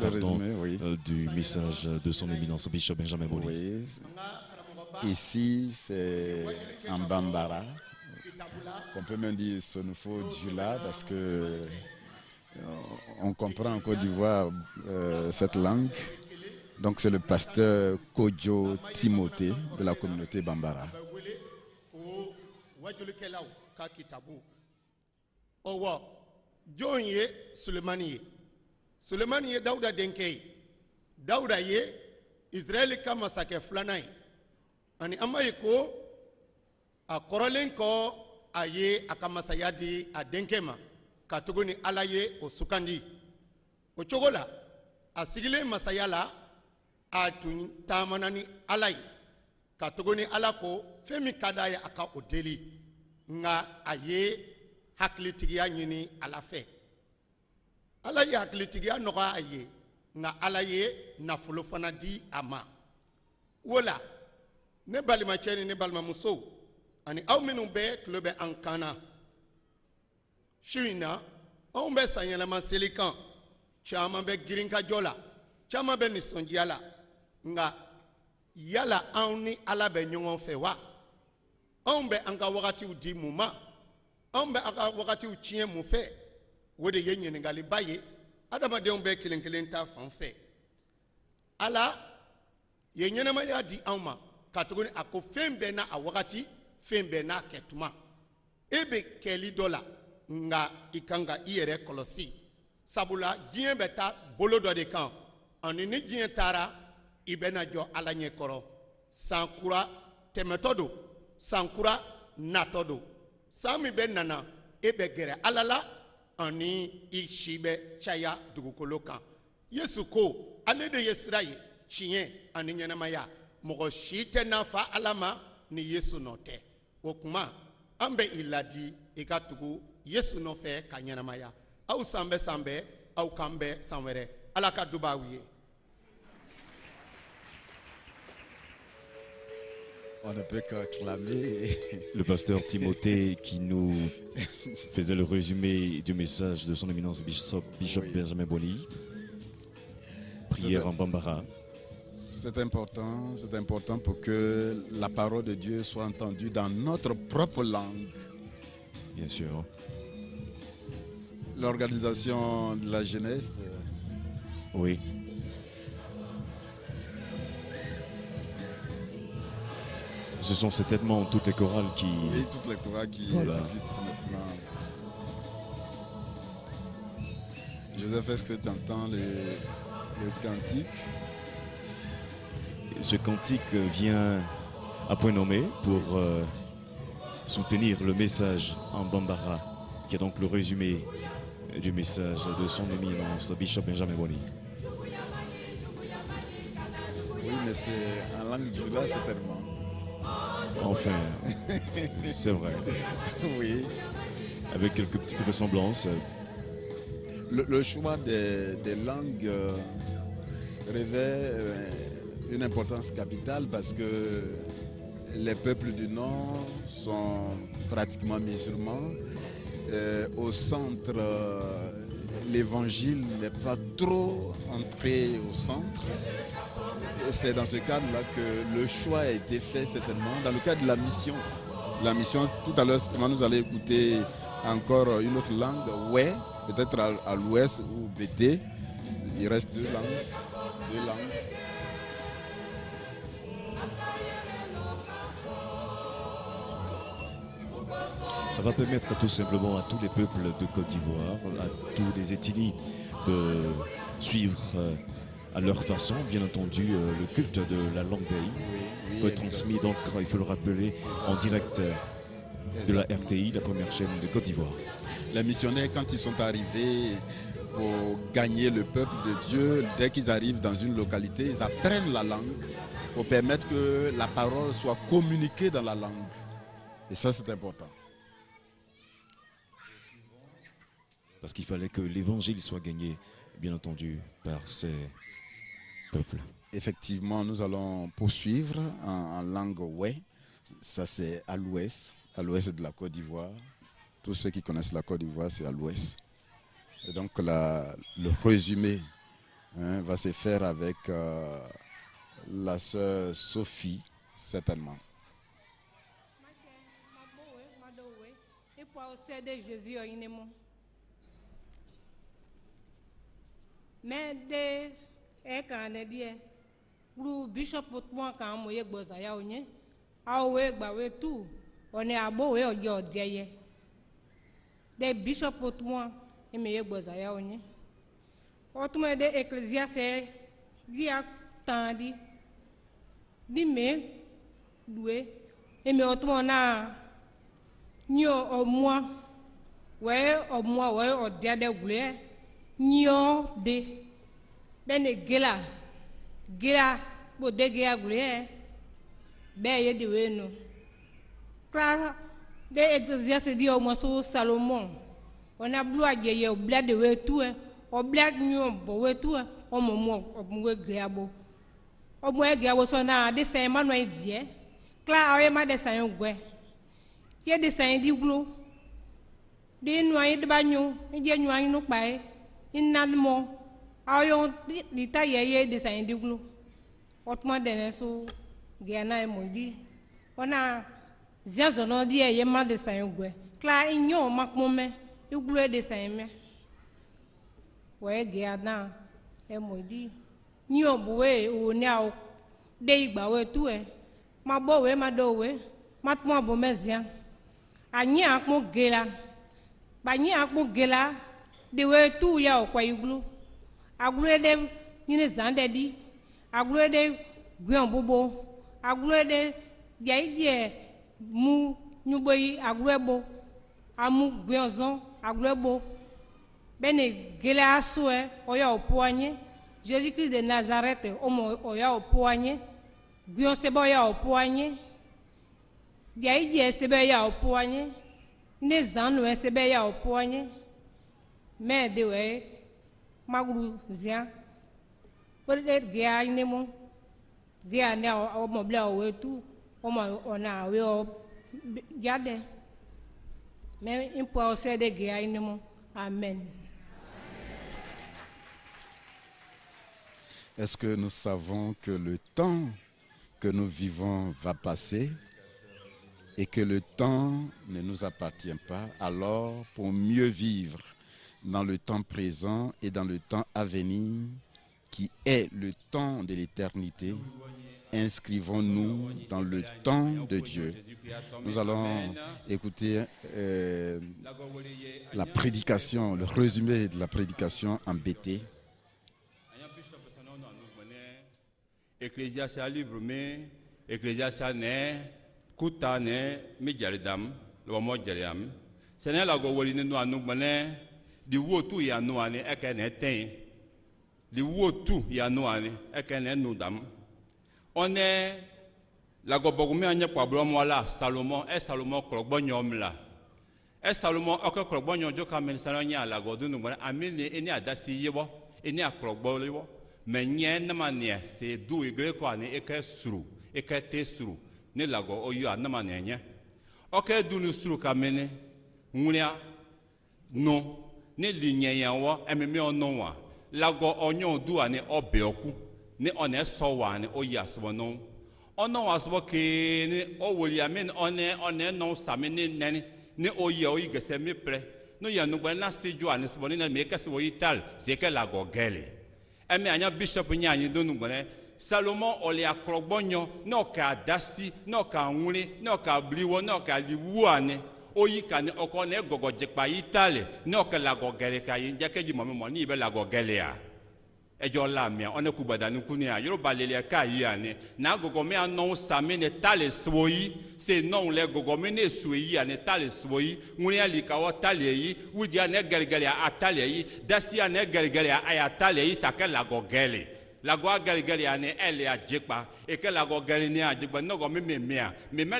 [SPEAKER 2] oui. Du message de son éminence Bishop Benjamin Boni.
[SPEAKER 1] Oui. Ici, c'est en Bambara. On peut même dire Sonufo Djula parce que on comprend en Côte d'Ivoire cette langue. Donc c'est le pasteur Kodjo Timothée de la communauté Bambara.
[SPEAKER 7] John ye Sulemani ye. Sulemani ye Dauda denke ye. Dauda ye Israeli ka masakɛ filanan ye. Ani an b'a ye ko a kɔrɔlen kɔ a ye a ka masaya di a denkɛ ma ka tugu ni Ala ye o sukandi. O cogo la a sigilen masaya la a tun taamana ni Ala ye ka tugu ni Ala ko fɛn min ka d'a ye a ka o deli nka a ye hakilitigiya ɲini Ala fɛ. Ala ye hakilitigiya nɔgɔya a ye nka Ala ye nafolo fana di a ma. O la ne balimacɛ ni ne balimamuso ani aw minnu bɛɛ tulo bɛ an kan na su in na anw bɛ sanyɛlɛma seli kan caman bɛ girinkajɔ la caman bɛ nisɔndiya la nka yala anw ni Ala bɛ ɲɔgɔn fɛ wa anw bɛ an ka wagatiw di mun ma anw bɛ an ka wagatiw tiɲɛ mun fɛ o de ye ɲininkaliba ye adamadenw bɛɛ kelen kelen ta fan fɛ Ala ye ɲɛnamaya di anw ma ka tuguni a ko fɛn bɛɛ n'a a wagati fɛn bɛɛ n'a kɛtuma e bɛ kɛli dɔ la nka i kan ka i yɛrɛ kɔlɔsi sabula diɲɛ bɛ taa bolo dɔ de kan ani ni diɲɛ taara i bɛna jɔ Ala ɲɛkɔrɔ san kura tɛmɛtɔ don san kura natɔ don san min bɛ nana e bɛ gɛrɛ Ala la ani i si bɛ caya dugukolo kan Yesu ko ale de ye sira ye tiɲɛ ani ɲɛnamaya mɔgɔ si tɛ nafa Ala ma ni Yesu nɔ tɛ o kuma an bɛ i ladi i ka tugu Yesu nɔfɛ ka ɲɛnamaya aw san bɛ san bɛɛ aw kan bɛ san wɛrɛ Ala ka du b'aw ye.
[SPEAKER 1] On ne peut qu'acclamer.
[SPEAKER 2] Le pasteur Timothée qui nous faisait le résumé du message de son éminence Bishop oui. Benjamin Boni. Prière en Bambara.
[SPEAKER 1] C'est important pour que la parole de Dieu soit entendue dans notre propre langue.
[SPEAKER 2] Bien sûr.
[SPEAKER 1] L'organisation de la jeunesse.
[SPEAKER 2] Oui. Ce sont certainement toutes les chorales qui...
[SPEAKER 1] Et toutes les chorales qui s'exécutent maintenant. Joseph, est-ce que tu entends le cantique?
[SPEAKER 2] Ce cantique vient à point nommé pour soutenir le message en Bambara, qui est donc le résumé du message de son éminence Bishop Benjamin Boni.
[SPEAKER 1] Oui, mais c'est en langue djoula, certainement.
[SPEAKER 2] Enfin, c'est vrai.
[SPEAKER 1] Oui.
[SPEAKER 2] Avec quelques petites ressemblances.
[SPEAKER 1] Le choix des langues revêt une importance capitale parce que les peuples du Nord sont pratiquement musulmans. Au centre, l'évangile n'est pas trop entré au centre. C'est dans ce cadre-là que le choix a été fait certainement dans le cadre de la mission. La mission, tout à l'heure, nous allons écouter encore une autre langue, ouais, peut-être à l'ouest ou BT. Il reste deux langues.
[SPEAKER 2] Ça va permettre tout simplement à tous les peuples de Côte d'Ivoire, à tous les ethnies de suivre à leur façon, bien entendu, le culte de la langue pays, retransmis donc, il faut le rappeler, en direct de la RTI, la première chaîne de Côte d'Ivoire.
[SPEAKER 1] Les missionnaires, quand ils sont arrivés pour gagner le peuple de Dieu, dès qu'ils arrivent dans une localité, ils apprennent la langue pour permettre que la parole soit communiquée dans la langue. Et ça, c'est important.
[SPEAKER 2] Parce qu'il fallait que l'évangile soit gagné, bien entendu, par ces peuples.
[SPEAKER 1] Effectivement, nous allons poursuivre en langue Oué. Ça, c'est à l'ouest de la Côte d'Ivoire. Tous ceux qui connaissent la Côte d'Ivoire, c'est à l'ouest. Et donc, le résumé va se faire avec la sœur Sophie, certainement.
[SPEAKER 8] Mais de ekanedie gru bishop mo kan mo ye gboza ya onye awe gbawe tu one abo we oje odeye de bishop mo eme ye gboza ya onye otume de ecclesiaste via tandi di me duwe eme otumo na nyo omwa we odeye de gule nyo de bene gela bo de gea gure be ye de wenu kla de ecclesiastes di o mo so Salomon ona blu aje ye obla de we tu obla nyo bo we tu o mo we gea bo o mo e gea wo so na de sen ma no e die kla awe ma de san gwe ye de san di glo de no ayi de ba nyu je nyu ayi no pa e inanmo ayon dita yeye de sa indiglu otma dene so giana e modi ona ziazo no di eye ma de sa ngwe kla inyo makmome iglu de sa me we giana e modi ni obuwe oni aw de igba we tu e ma bo we ma do we matmo bo mezia anyi akmo gela ba nyi akmo gela de we tu ya okwa iglu agluede nyine zande di agluede gwion bobo agluede jaije mu nyuboyi agluebo amu gwion zon agluebo bene gele asue oya opoanye Jésus Christ de Nazareth oya opoanye gwion sebo ya opoanye jaije sebe ya opoanye ne zanu sebe ya opoanye mais de we magru zia pour être gea inemo gea ne o mo bla o wetu o mo ona we o jade mais il peut aussi de gea inemo amen.
[SPEAKER 1] Est-ce que nous savons que le temps que nous vivons va passer et que le temps ne nous appartient pas? Alors, pour mieux vivre dans le temps présent et dans le temps à venir, qui est le temps de l'éternité, inscrivons-nous dans le temps de Dieu. Nous allons écouter la prédication, le résumé de la prédication en BT.
[SPEAKER 9] Ecclésiaste livre me, Ecclésiaste ne, kuta ne, mi jaridam, lo mo jariam. Sene la go woli no anu gbane. Di wo tu ya no ani ekene ten di wo tu ya no ani ekene no dam one la go bogume anya kwabro mo la Salomon krogbo nyom la Salomon o krogbo nyon jo ka men saranya la go dunu gbana amini eni adasi yebo eni akrogbo lewo menye na mane se du igre ko ani eke suru eke te suru ne la go oyu anamane nye o ke dunu suru ka mene nwuria no ne linye yanwa ememe onwa lago onyon duwa ne obeoku ne one sowa ne oyasbo no ono wasbo ke ne owoli amen one no samene nene ne oye oyigese me pre no ya no gba na seju ane sbo ne me kase wo yital se ke lago gele eme anya bishop nya anyi donu gba Salomon ole akrogbonyo no ka dasi no ka nwule no ka bliwo no ka liwuane oyi kane okone gogo jekpa itale no ka lago gele ka yin jake ji momo ni be lago gele ya ejo la mi one ku badanu kunia yoruba lele ka yi ane na gogo me anon same ne tale swoyi se non le gogo me ne swoyi ane tale swoyi nwule ali ka wo tale yi wudi ane gele atale yi dasi ane gele aya tale yi sake lago gele lago gele ane ele ajekpa e ke lago gele ni ajekpa no go me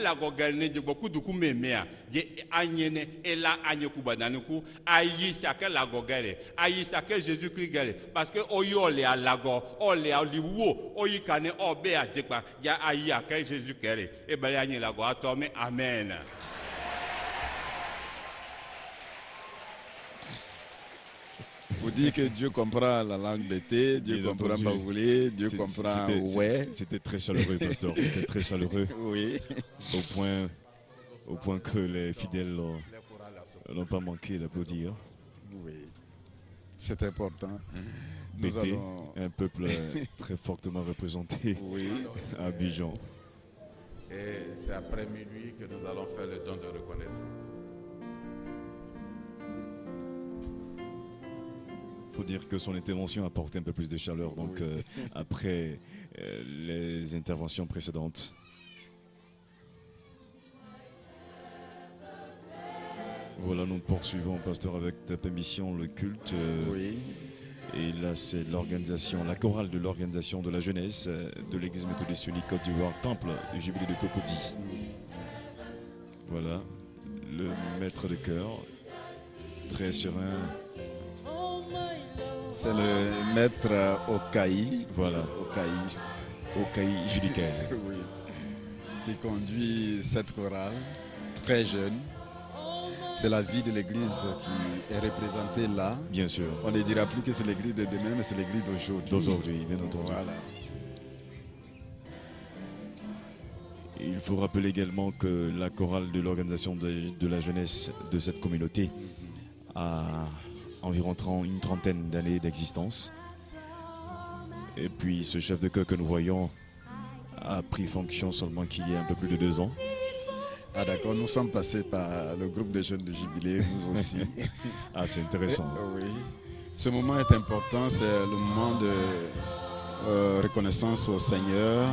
[SPEAKER 9] lago gele ni jekpa kuduku memea je anyene ela anyeku bananuku ayi sake lago gele ayi sake Jésus Christ gele parce que oyo le alago ole aliwo oyi kane obe ajekpa ya ayi ake Jésus gele e bale anyi lago atome amen.
[SPEAKER 1] Vous dites que Dieu comprend la langue de thé, Dieu comprend baoulé, Dieu comprend ouais.
[SPEAKER 2] C'était très chaleureux, pasteur. C'était très chaleureux.
[SPEAKER 1] Oui.
[SPEAKER 2] Au point que les fidèles n'ont pas manqué d'applaudir.
[SPEAKER 1] Oui. C'est important.
[SPEAKER 2] Bété, un peuple très fortement représenté à Abidjan.
[SPEAKER 10] Et c'est après minuit que nous allons faire le don de reconnaissance.
[SPEAKER 2] Il faut dire que son intervention a apporté un peu plus de chaleur. Donc, après les interventions précédentes. Voilà, nous poursuivons, pasteur, avec ta permission, le culte. Et là, c'est l'organisation, la chorale de l'organisation de la jeunesse de l'Église méthodiste unique Côte d'Ivoire, Temple du Jubilé de Cocody. Voilà, le maître de chœur, très serein.
[SPEAKER 1] C'est le maître Okaï.
[SPEAKER 2] Voilà. Okaï Judicaël.
[SPEAKER 1] Oui. Qui conduit cette chorale, très jeune. C'est la vie de l'église qui est représentée là.
[SPEAKER 2] Bien sûr.
[SPEAKER 1] On ne dira plus que c'est l'église de demain, mais c'est l'église d'aujourd'hui.
[SPEAKER 2] D'aujourd'hui, bien entendu.
[SPEAKER 1] Voilà.
[SPEAKER 2] Il faut rappeler également que la chorale de l'organisation de la jeunesse de cette communauté a environ une trentaine d'années d'existence. Et puis ce chef de chœur que nous voyons a pris fonction seulement qu'il y a un peu plus de 2 ans.
[SPEAKER 1] Ah d'accord, nous sommes passés par le groupe de jeunes de Jubilé, nous aussi.
[SPEAKER 2] Ah, c'est intéressant.
[SPEAKER 1] Oui. Ce moment est important, c'est le moment de reconnaissance au Seigneur,